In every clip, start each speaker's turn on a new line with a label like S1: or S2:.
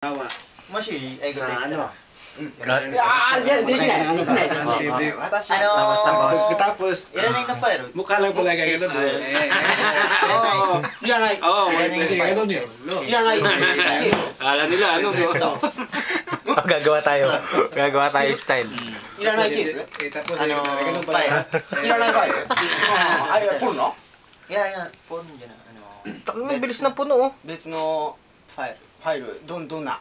S1: Tawa.
S2: もし英語できたら。
S1: Yan, din yan. Tapos,
S2: Iranay na file.
S1: mukha lang pala ganyan.
S2: Iranay.
S1: Oo, kasi ganun yun.
S3: Akala nila, ano?
S4: Gagawa tayo. Gagawa tayo style.
S2: Iranay kiss.
S1: Tapos, ganun pala.
S2: Iranay file. Ay, porno? Yeah, porno dyan.
S4: Ang bilis ng puno, oh.
S2: 別のファイル。ファイル、どんな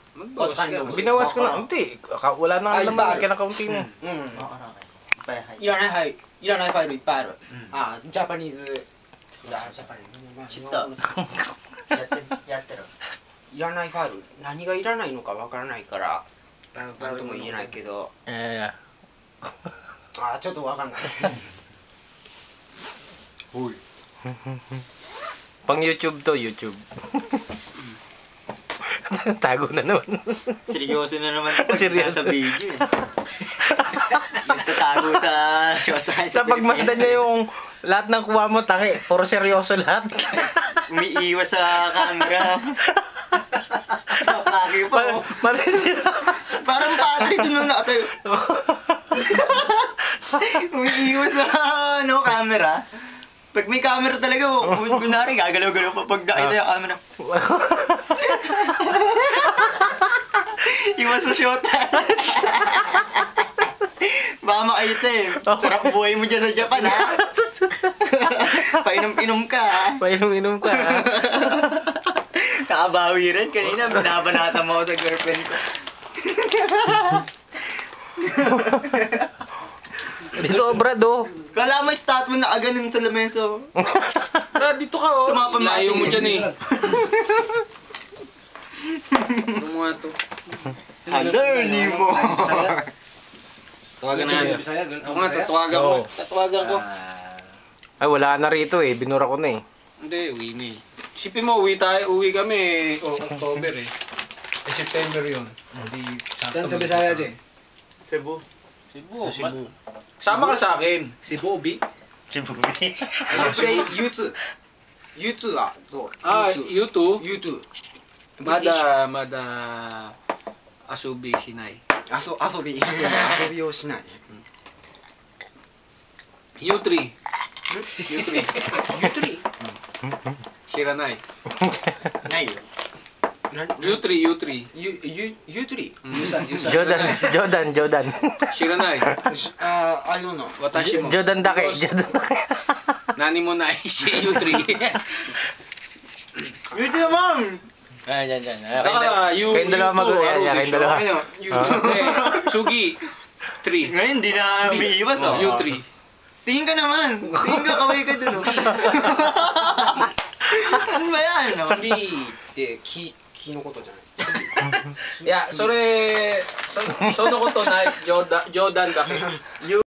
S4: Binawas ko na. Hindi. Wala nang laman. Kinakaunti mo.
S2: いらないファイル、いらないファイルいっぱいある。あ、ジャパニーズ。ジャパニーズ。知った。やってる。いらないファイル、何がいらないのかわからないから、なんとも言えないけど。あ、ちょっとわかんない。おい。
S4: Pang YouTube to, YouTube. Tago na naman.
S2: Seryoso na naman ito.
S4: Seryoso.
S2: Sa video eh. Nagtatago sa showtime.
S4: Sa pagmasdan niya yung lahat ng kuha mo, tangi. Puro seryoso lahat.
S2: Umiiwas sa camera. Napaki pa. Parang padre ito nung nakatayo. Umiiwas sa camera. Pag may camera talaga, kunwari gagalaw-galaw pa pag nakita yung camera. Iwas sa shot. Baka makita eh. Sarap buhay mo dyan sa Japan ha. Painom-inom ka ha.
S4: Painom-inom ka ha.
S2: Nakabawi rin kanina, binabanata mo ako sa girlfriend ko.
S4: Dito, Brad, oh.
S2: Kala mo statue na aganon sa lamesa.
S3: Brad, dito ka, oh.
S2: Sa mga pamati.
S3: Layo mo dyan eh. Ano mo nga to?
S2: Underneath mo.
S3: Tawagan na yan. Ako nga, tatawagan ko. Tatawagan ko.
S4: Ay, wala na rito eh. Binura ko na eh.
S3: Hindi, uwi na eh. Sipin mo, uwi kami October eh. September yun.
S1: Saan sa Bisaya dyan?
S2: Cebu.
S3: Cebu. Sama ka sa akin.
S1: Si Bobby.
S2: Cebu.
S3: Play YouTube.
S2: YouTube はどう
S3: YouTube.
S2: YouTube.
S3: Mada Asubi Shinai.
S2: 遊びをしない。
S3: U3. Shiranai.
S2: ないよ。
S3: U3.
S2: U3?
S4: Jordan.
S3: Shiranai.
S2: I don't know.
S3: Watashi mo.
S4: Jordan Dake.
S3: Nani mo na si U3.
S2: U3 naman!
S4: Yan.
S3: Daka,
S4: Kayong dalawa mag-uwi. Kayong dalawa.
S3: Sugi. 3.
S2: Ngayon, hindi na umiiwas oh.
S3: U3.
S2: Tingin ka naman. Tingin ka, kaway ka dun oh. Ano ba yan? Uriって木のことじゃない。
S3: いや、そのことない、冗談だけ。